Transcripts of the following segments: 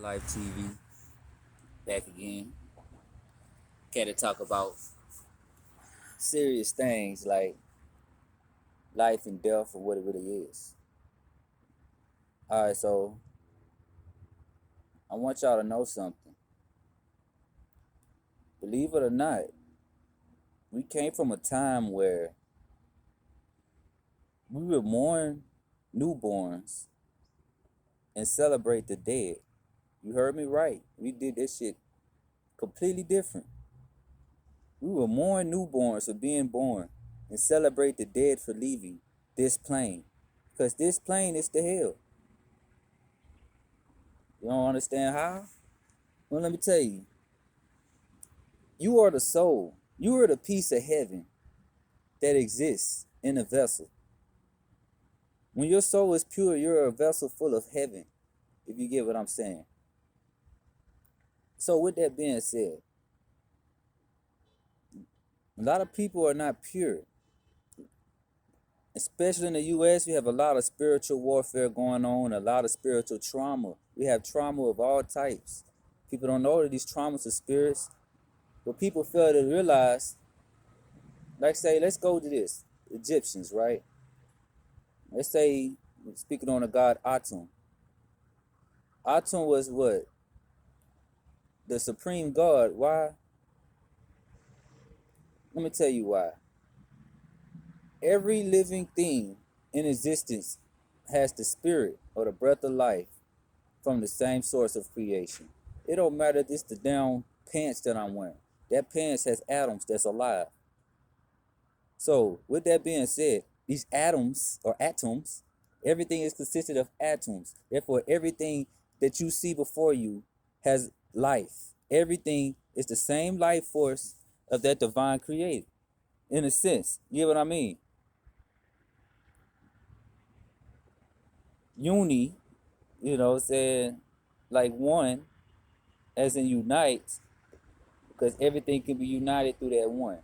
Lyfe TV, back again. Care to talk about serious things like life and death or what it really is. Alright, so I want y'all to know something. Believe it or not, we came from a time where we were mourn newborns and celebrate the dead. You heard me right. We did this shit completely different. We will mourn newborns for being born and celebrate the dead for leaving this plane. Because this plane is the hell. You don't understand how? Well, let me tell you. You are the soul. You are the piece of heaven that exists in a vessel. When your soul is pure, you're a vessel full of heaven, if you get what I'm saying. So with that being said, a lot of people are not pure. Especially in the U.S., we have a lot of spiritual warfare going on, a lot of spiritual trauma. We have trauma of all types. People don't know that these traumas are spirits, but people fail to realize, like say, let's go to this, Egyptians, right? Let's say, speaking on the god Atum. Atum was what? The supreme god. Why? Let me tell you why. Every living thing in existence has the spirit or the breath of life from the same source of creation. It don't matter if it's the down pants that I'm wearing. That pants has atoms that's alive. So with that being said, these atoms or atoms, everything is consisted of atoms. Therefore, everything that you see before you has life. Everything is the same life force of that divine creator. In a sense, you get what I mean? Uni, saying like one, as in unite, because everything can be united through that one.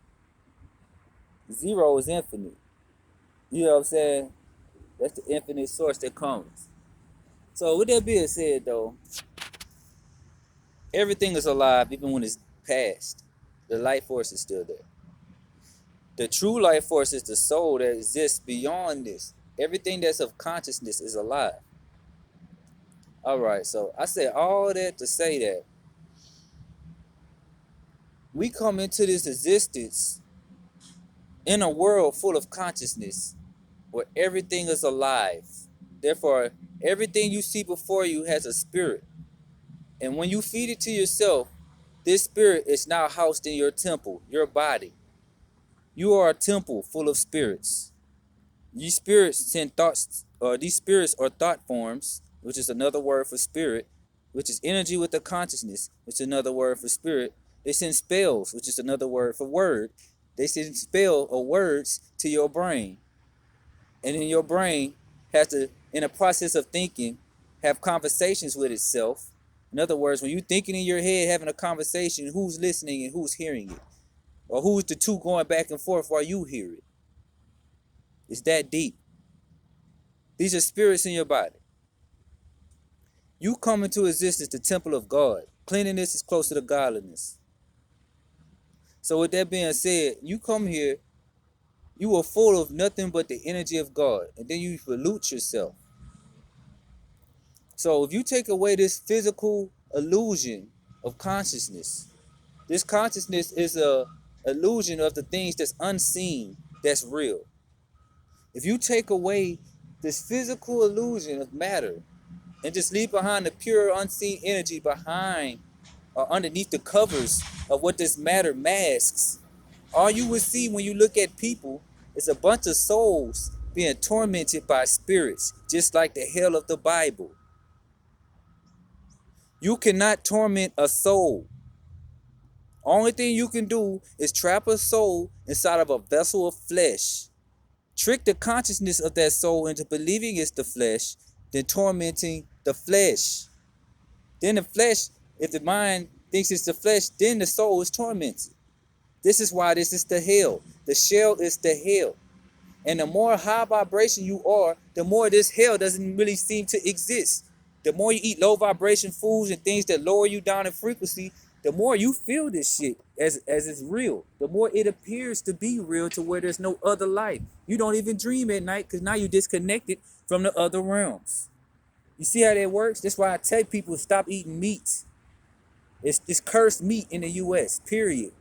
Zero is infinite. You know what I'm saying? That's the infinite source that comes. So with that being said though, everything is alive even when it's past. The life force is still there. The true life force is the soul that exists beyond this. Everything that's of consciousness is alive. Alright, so I said all that to say that we come into this existence in a world full of consciousness where everything is alive. Therefore, everything you see before you has a spirit. And when you feed it to yourself, this spirit is now housed in your temple, your body. You are a temple full of spirits. These spirits send thoughts, or these spirits are thought forms, which is another word for spirit, which is energy with a consciousness, which is another word for spirit. They send spells, which is another word for word. They send spell or words to your brain. And then your brain has to, in a process of thinking, have conversations with itself. In other words, when you're thinking in your head, having a conversation, who's listening and who's hearing it? Or who's the two going back and forth while you hear it? It's that deep. These are spirits in your body. You come into existence, the temple of God. Cleanliness is closer to godliness. So with that being said, you come here, you are full of nothing but the energy of God. And then you pollute yourself. So if you take away this physical illusion of consciousness, this consciousness is a illusion of the things that's unseen, that's real. If you take away this physical illusion of matter and just leave behind the pure unseen energy behind or underneath the covers of what this matter masks, all you will see when you look at people is a bunch of souls being tormented by spirits, just like the hell of the Bible. You cannot torment a soul. Only thing you can do is trap a soul inside of a vessel of flesh. Trick the consciousness of that soul into believing it's the flesh, then tormenting the flesh. Then the flesh, if the mind thinks it's the flesh, then the soul is tormented. This is why this is the hell. The shell is the hell. And the more high vibration you are, the more this hell doesn't really seem to exist. The more you eat low vibration foods and things that lower you down in frequency, the more you feel this shit as it's real. The more it appears to be real to where there's no other life. You don't even dream at night because now you're disconnected from the other realms. You see how that works? That's why I tell people stop eating meat. It's cursed meat in the US, period.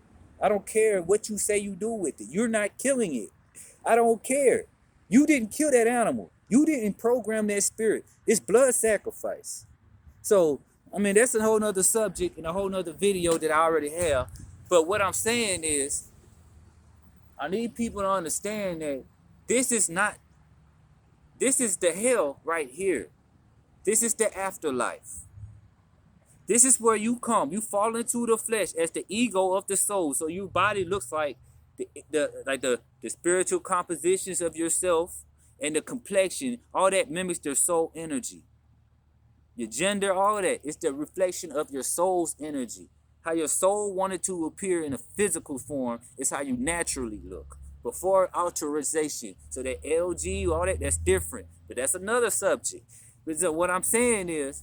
I don't care what you say you do with it. You're not killing it. I don't care. You didn't kill that animal. You didn't program that spirit. It's blood sacrifice. So, I mean, that's a whole nother subject and a whole nother video that I already have. But what I'm saying is, I need people to understand that this is not, this is the hell right here. This is the afterlife. This is where you come. You fall into the flesh as the ego of the soul. So your body looks like the spiritual compositions of yourself and the complexion. All that mimics their soul energy. Your gender, all of that. It's the reflection of your soul's energy. How your soul wanted to appear in a physical form is how you naturally look. Before alteration. So that LG, all that, that's different. But that's another subject. But so what I'm saying is,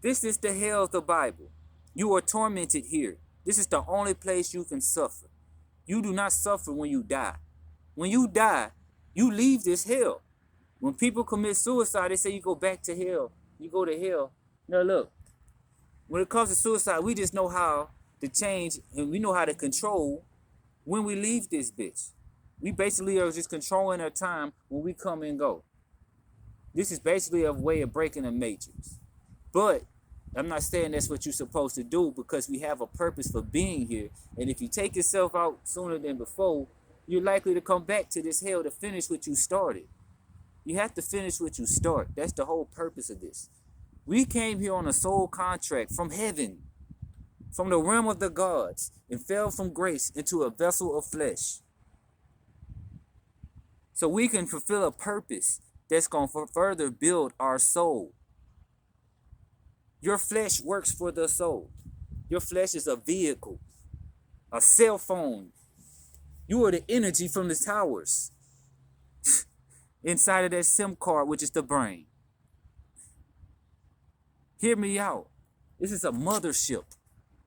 this is the hell of the Bible. You are tormented here. This is the only place you can suffer. You do not suffer when you die. When you die, you leave this hell. When people commit suicide, they say you go back to hell. You go to hell. Now look, when it comes to suicide, we just know how to change and we know how to control when we leave this bitch. We basically are just controlling our time when we come and go. This is basically a way of breaking the matrix. But I'm not saying that's what you're supposed to do because we have a purpose for being here. And if you take yourself out sooner than before, you're likely to come back to this hell to finish what you started. You have to finish what you start. That's the whole purpose of this. We came here on a soul contract from heaven, from the realm of the gods, and fell from grace into a vessel of flesh. So we can fulfill a purpose that's going to further build our soul. Your flesh works for the soul. Your flesh is a vehicle, a cell phone. You are the energy from the towers inside of that SIM card, which is the brain. Hear me out. This is a mothership.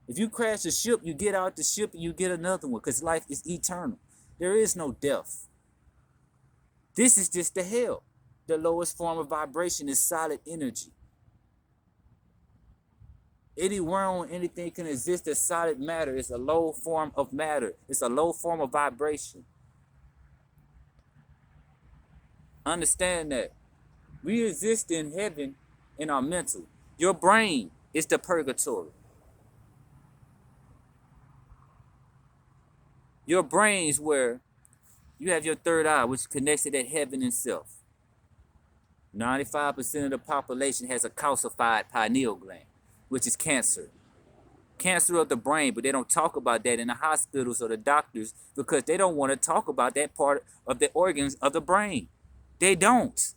If you crash a ship, you get out the ship and you get another one because life is eternal. There is no death. This is just the hell. The lowest form of vibration is solid energy. Anywhere on anything can exist as solid matter. It's a low form of matter. It's a low form of vibration. Understand that. We exist in heaven in our mental. Your brain is the purgatory. Your brain is where you have your third eye, which connects to that heaven itself. 95% of the population has a calcified pineal gland, which is cancer. Cancer of the brain, but they don't talk about that in the hospitals or the doctors because they don't want to talk about that part of the organs of the brain. They don't.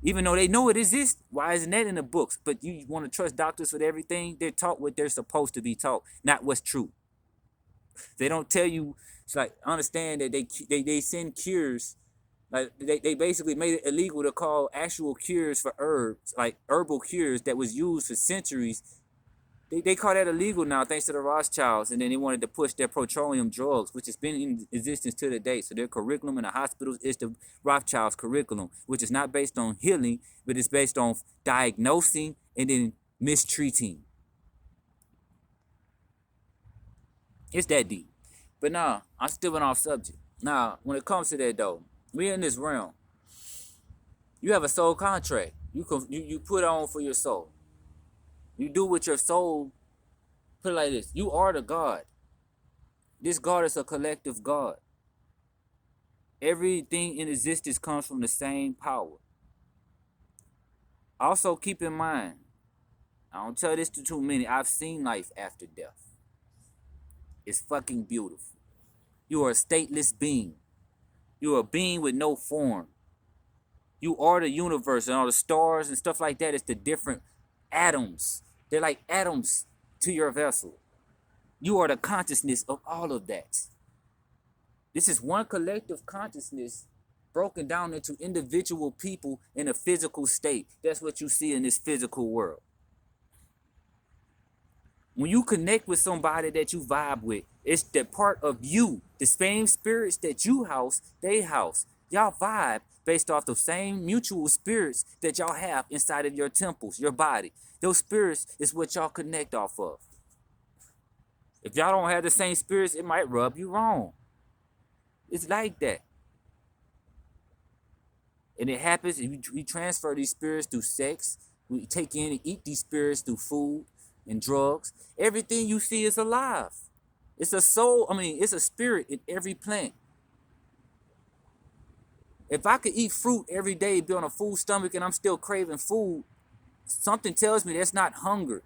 Even though they know it exists, why isn't that in the books? But you want to trust doctors with everything? They're taught what they're supposed to be taught, not what's true. They don't tell you, it's like, understand that they send cures. Like they basically made it illegal to call actual cures for herbs, like herbal cures that was used for centuries. They call that illegal now thanks to the Rothschilds, and then they wanted to push their petroleum drugs, which has been in existence to the day. So their curriculum in the hospitals is the Rothschilds curriculum, which is not based on healing, but it's based on diagnosing and then mistreating. It's that deep. But nah, I'm still off subject. Now, when it comes to that though, we're in this realm. You have a soul contract. You put on for your soul. You do with your soul. Put it like this. You are the God. This God is a collective God. Everything in existence comes from the same power. Also keep in mind, I don't tell this to too many, I've seen life after death. It's fucking beautiful. You are a stateless being. You are a being with no form. You are the universe and all the stars and stuff like that. It's the different atoms. They're like atoms to your vessel. You are the consciousness of all of that. This is one collective consciousness broken down into individual people in a physical state. That's what you see in this physical world. When you connect with somebody that you vibe with, it's the part of you, the same spirits that you house, they house. Y'all vibe based off the same mutual spirits that y'all have inside of your temples, your body. Those spirits is what y'all connect off of. If y'all don't have the same spirits, it might rub you wrong. It's like that. And it happens, we transfer these spirits through sex. We take in and eat these spirits through food and drugs. Everything you see is alive. It's a soul, it's a spirit in every plant. If I could eat fruit every day, be on a full stomach, and I'm still craving food, something tells me that's not hunger.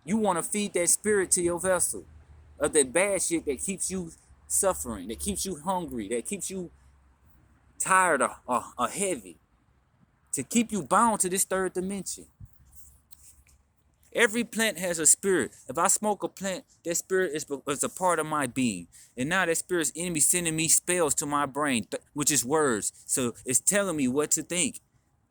You want to feed that spirit to your vessel of that bad shit that keeps you suffering, that keeps you hungry, that keeps you tired or heavy, to keep you bound to this third dimension. Every plant has a spirit. If I smoke a plant, that spirit is a part of my being. And now that spirit's enemy sending me spells to my brain, which is words. So it's telling me what to think.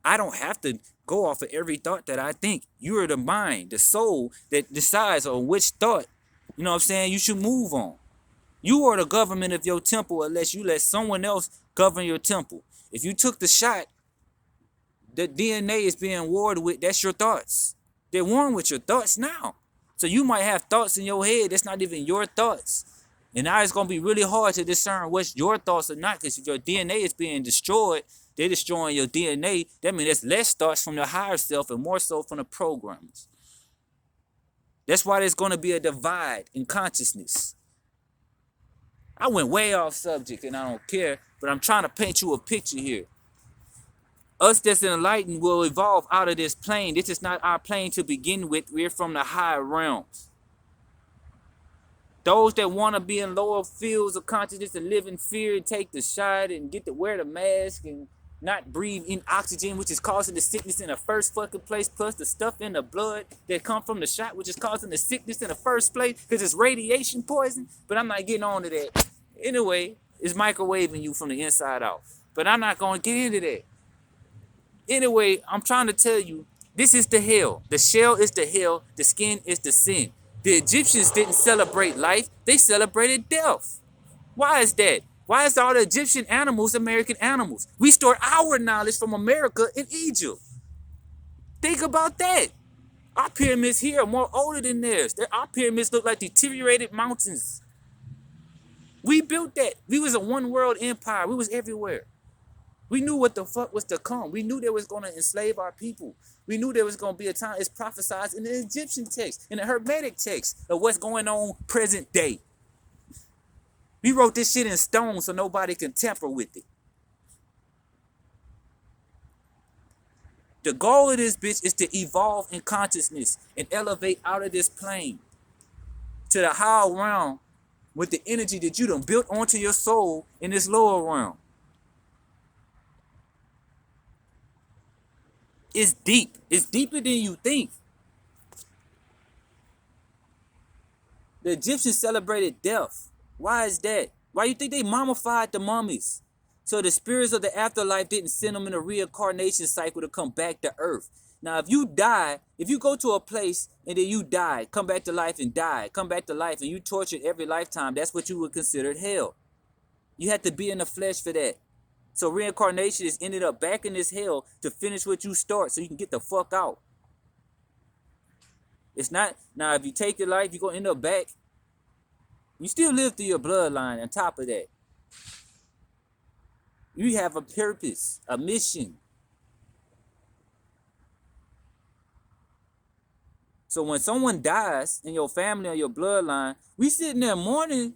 I don't have to go off of every thought that I think. You are the mind, the soul that decides on which thought, you know what I'm saying, you should move on. You are the government of your temple unless you let someone else govern your temple. If you took the shot, the DNA is being warred with, that's your thoughts. They're warring with your thoughts now. So you might have thoughts in your head that's not even your thoughts. And now it's going to be really hard to discern what's your thoughts or not, because if your DNA is being destroyed, they're destroying your DNA. That means there's less thoughts from the higher self and more so from the programmers. That's why there's going to be a divide in consciousness. I went way off subject and I don't care, but I'm trying to paint you a picture here. Us that's enlightened will evolve out of this plane. This is not our plane to begin with. We're from the higher realms. Those that want to be in lower fields of consciousness and live in fear and take the shot and get to wear the mask and not breathe in oxygen, which is causing the sickness in the first fucking place, plus the stuff in the blood that come from the shot, which is causing the sickness in the first place because it's radiation poison. But I'm not getting on to that. Anyway, it's microwaving you from the inside out. But I'm not going to get into that. Anyway, I'm trying to tell you, this is the hell. The shell is the hell. The skin is the sin. The Egyptians didn't celebrate life. They celebrated death. Why is that? Why is all the Egyptian animals American animals? We store our knowledge from America in Egypt. Think about that. Our pyramids here are more older than theirs. Our pyramids look like deteriorated mountains. We built that. We was a one world empire. We was everywhere. We knew what the fuck was to come. We knew they was going to enslave our people. We knew there was going to be a time, it's prophesied in the Egyptian text, in the Hermetic text of what's going on present day. We wrote this shit in stone so nobody can tamper with it. The goal of this bitch is to evolve in consciousness and elevate out of this plane to the higher realm with the energy that you done built onto your soul in this lower realm. It's deep. It's deeper than you think. The Egyptians celebrated death. Why is that? Why you think they mummified the mummies? So the spirits of the afterlife didn't send them in a reincarnation cycle to come back to earth. Now, if you die, if you go to a place and then you die, come back to life and die, come back to life and you tortured every lifetime, that's what you would consider hell. You have to be in the flesh for that. So reincarnation is ended up back in this hell to finish what you start so you can get the fuck out. It's not, now if you take your life, you're going to end up back. You still live through your bloodline on top of that. You have a purpose, a mission. So when someone dies in your family or your bloodline, we sitting there mourning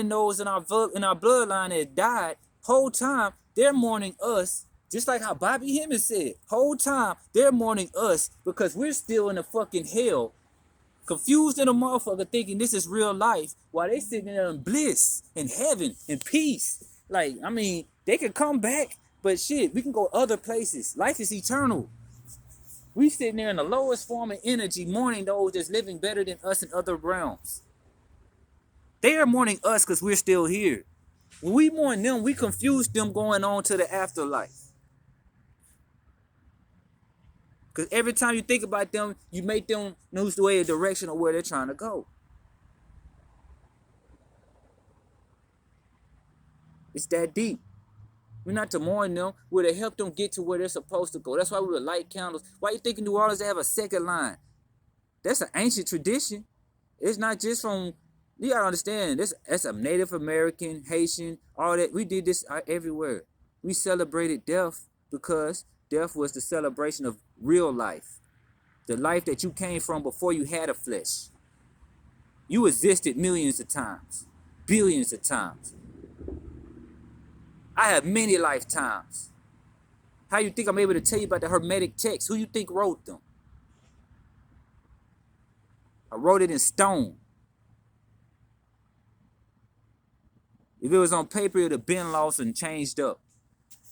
those in our bloodline that died. Whole time they're mourning us, just like how Bobby Hemmings said. Whole time they're mourning us because we're still in the fucking hell, confused in a motherfucker, thinking this is real life, while they sitting there in bliss, in heaven, in peace. Like, I mean, they could come back, but shit, we can go other places. Life is eternal. We sitting there in the lowest form of energy, mourning those that's living better than us in other realms. They are mourning us because we're still here. When we mourn them, we confuse them going on to the afterlife. Because every time you think about them, you make them lose the way, the direction of where they're trying to go. It's that deep. We're not to mourn them. We're to help them get to where they're supposed to go. That's why we would light candles. Why you think in New Orleans they have a second line? That's an ancient tradition. It's not just from, you gotta understand, that's a Native American, Haitian, all that. We did this everywhere. We celebrated death because death was the celebration of real life. The life that you came from before you had a flesh. You existed millions of times, billions of times. I have many lifetimes. How you think I'm able to tell you about the Hermetic texts? Who you think wrote them? I wrote it in stone. If it was on paper, it would have been lost and changed up.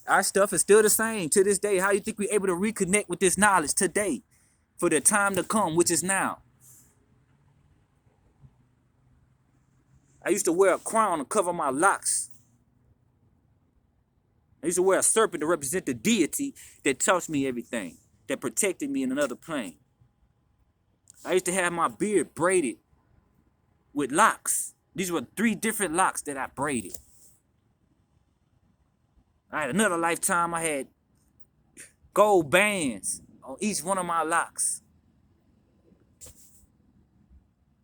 Our stuff is still the same to this day. How you think we're able to reconnect with this knowledge today for the time to come, which is now? I used to wear a crown to cover my locks. I used to wear a serpent to represent the deity that taught me everything, that protected me in another plane. I used to have my beard braided with locks. These were 3 different locks that I braided. I had another lifetime, I had gold bands on each one of my locks.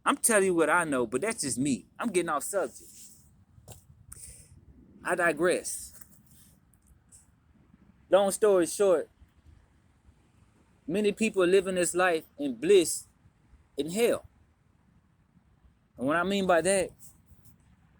I'm telling you what I know, but that's just me. I'm getting off subject. I digress. Long story short, many people are living this life in bliss in hell. And what I mean by that,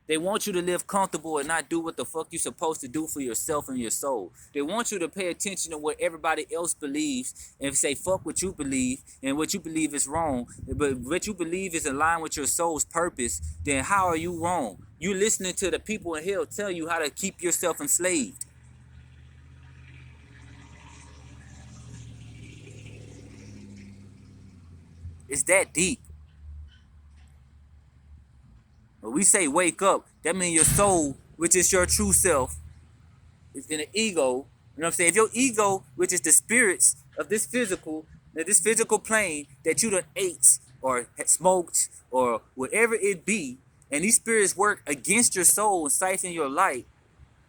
they want you to live comfortable and not do what the fuck you're supposed to do for yourself and your soul. They want you to pay attention to what everybody else believes and say fuck what you believe, and what you believe is wrong. But what you believe is in line with your soul's purpose, then how are you wrong? You listening to the people in hell tell you how to keep yourself enslaved. It's that deep. When we say wake up, that means your soul, which is your true self, is in an ego. You know what I'm saying? If your ego, which is the spirits of this physical plane that you done ate or smoked or whatever it be, and these spirits work against your soul and siphon your light,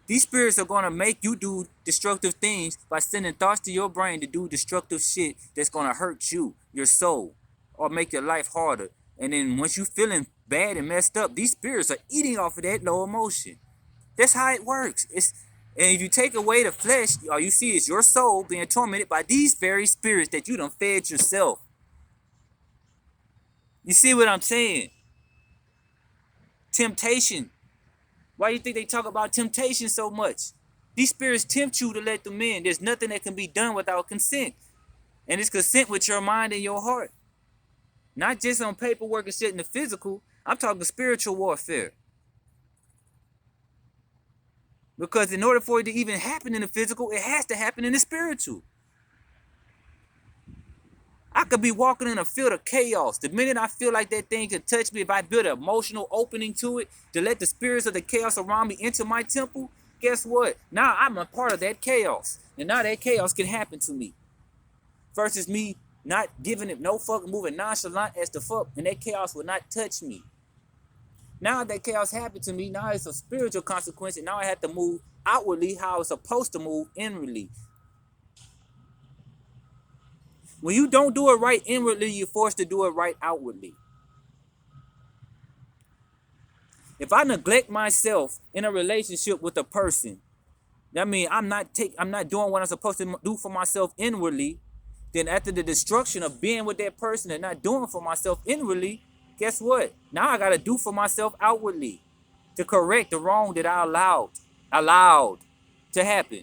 these spirits are going to make you do destructive things by sending thoughts to your brain to do destructive shit that's going to hurt you, your soul, or make your life harder. And then once you feeling bad and messed up, these spirits are eating off of that low emotion. That's how it works. And if you take away the flesh, all you see is your soul being tormented by these very spirits that you done fed yourself. You see what I'm saying? Temptation. Why do you think they talk about temptation so much? These spirits tempt you to let them in. There's nothing that can be done without consent. And it's consent with your mind and your heart. Not just on paperwork and shit in the physical. I'm talking spiritual warfare. Because in order for it to even happen in the physical, it has to happen in the spiritual. I could be walking in a field of chaos. The minute I feel like that thing could touch me, if I build an emotional opening to it, to let the spirits of the chaos around me into my temple, guess what? Now I'm a part of that chaos. And now that chaos can happen to me. Versus me not giving it no fuck, moving nonchalant as the fuck, and that chaos will not touch me. Now that chaos happened to me, now it's a spiritual consequence, and now I have to move outwardly how I was supposed to move inwardly. When you don't do it right inwardly, you're forced to do it right outwardly. If I neglect myself in a relationship with a person, that means I'm not doing what I'm supposed to do for myself inwardly. Then after the destruction of being with that person and not doing for myself inwardly, guess what? Now I gotta do for myself outwardly to correct the wrong that I allowed to happen.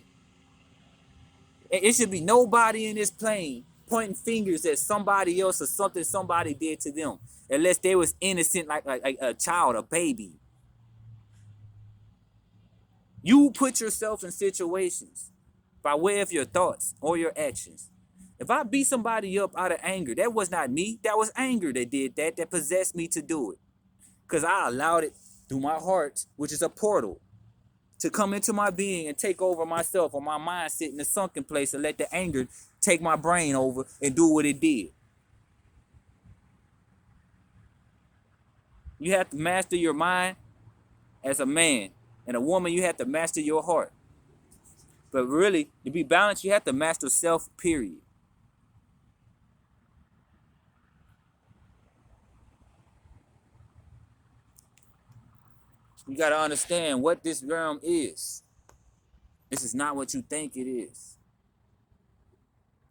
And it should be nobody in this plane pointing fingers at somebody else or something somebody did to them, unless they was innocent like a child, a baby. You put yourself in situations by way of your thoughts or your actions. If I beat somebody up out of anger, that was not me. That was anger that did that, that possessed me to do it. Because I allowed it through my heart, which is a portal. to come into my being and take over myself or my mind sit in a sunken place and let the anger take my brain over and do what it did. You have to master your mind as a man. And a woman, you have to master your heart. But really, to be balanced, you have to master self, period. You got to understand what this realm is. This is not what you think it is.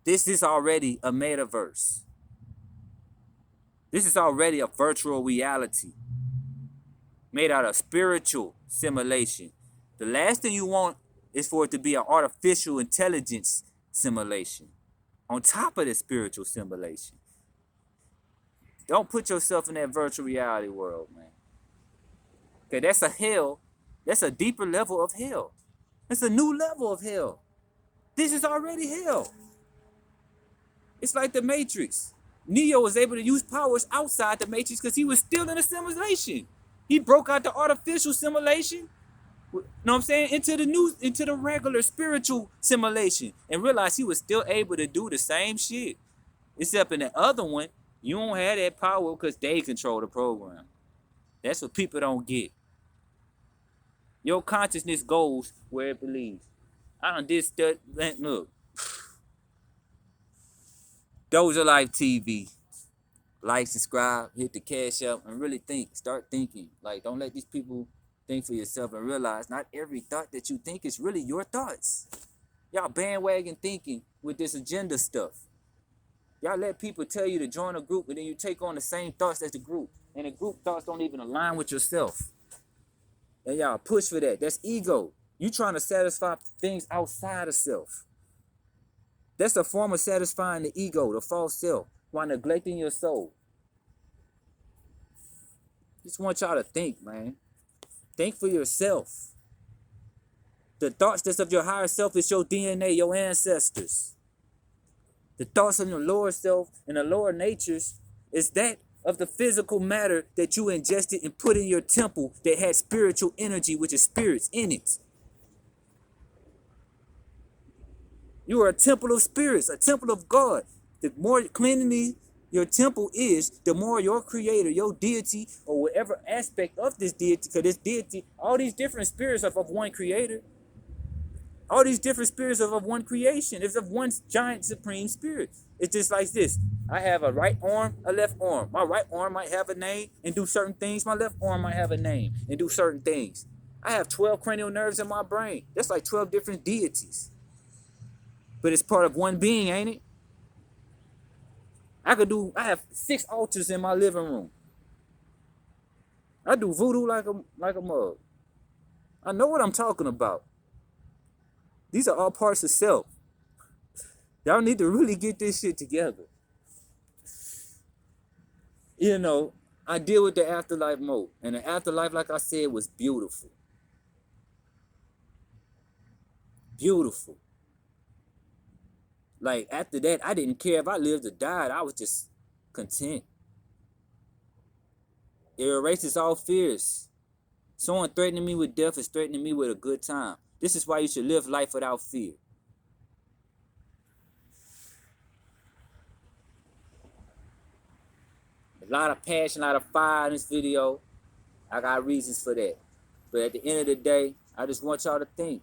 This is already a metaverse. This is already a virtual reality made out of spiritual simulation. The last thing you want is for it to be an artificial intelligence simulation on top of the spiritual simulation. Don't put yourself in that virtual reality world, man. Okay, that's a hell. That's a deeper level of hell. It's a new level of hell. This is already hell. It's like the Matrix. Neo was able to use powers outside the Matrix because he was still in a simulation. He broke out the artificial simulation, you know what I'm saying, into the regular spiritual simulation and realized he was still able to do the same shit. Except in the other one, you don't have that power because they control the program. That's what people don't get. Your consciousness goes where it believes. I done did stuff. Look. Dosha Lyfe TV. Like, subscribe, hit the cash up, and really think. Start thinking. Like, don't let these people think for yourself and realize not every thought that you think is really your thoughts. Y'all bandwagon thinking with this agenda stuff. Y'all let people tell you to join a group, and then you take on the same thoughts as the group. And the group thoughts don't even align with yourself. And y'all push for that. That's ego. You trying to satisfy things outside of self. That's a form of satisfying the ego, the false self, while neglecting your soul. Just want y'all to think, man. Think for yourself. The thoughts that's of your higher self is your DNA, your ancestors. The thoughts of your lower self and the lower natures is that of the physical matter that you ingested and put in your temple that had spiritual energy, which is spirits in it. You are a temple of spirits, a temple of God. The more cleanly your temple is, the more your creator, your deity, or whatever aspect of this deity, because this deity, all these different spirits are of one creator. All these different spirits are of one creation. It's of one giant supreme spirit. It's just like this. I have a right arm, a left arm. My right arm might have a name and do certain things. My left arm might have a name and do certain things. I have 12 cranial nerves in my brain. That's like 12 different deities. But it's part of one being, ain't it? I have 6 altars in my living room. I do voodoo like a mug. I know what I'm talking about. These are all parts of self. Y'all need to really get this shit together. You know, I deal with the afterlife mode. And the afterlife, like I said, was beautiful. Beautiful. Like, after that, I didn't care if I lived or died. I was just content. It erases all fears. Someone threatening me with death is threatening me with a good time. This is why you should live life without fear. A lot of passion, a lot of fire in this video. I got reasons for that. But at the end of the day, I just want y'all to think.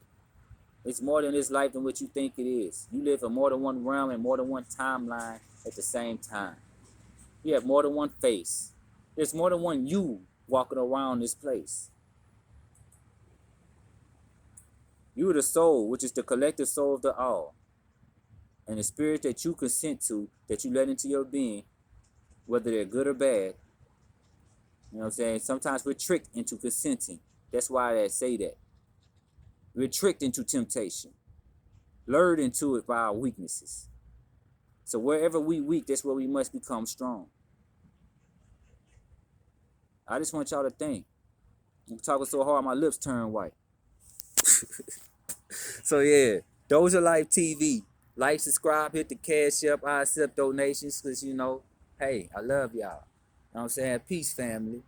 It's more than this life than what you think it is. You live in more than one realm and more than one timeline at the same time. You have more than one face. There's more than one you walking around this place. You are the soul, which is the collective soul of the all. And the spirit that you consent to, that you let into your being, whether they're good or bad. You know what I'm saying? Sometimes we're tricked into consenting. That's why they say that. We're tricked into temptation. Lured into it by our weaknesses. So wherever we weak, that's where we must become strong. I just want y'all to think. I'm talking so hard, my lips turn white. So yeah, Dosha Lyfe TV. Like, subscribe, hit the cash up. I accept donations because, you know, hey, I love y'all. You know what I'm saying? Peace, family.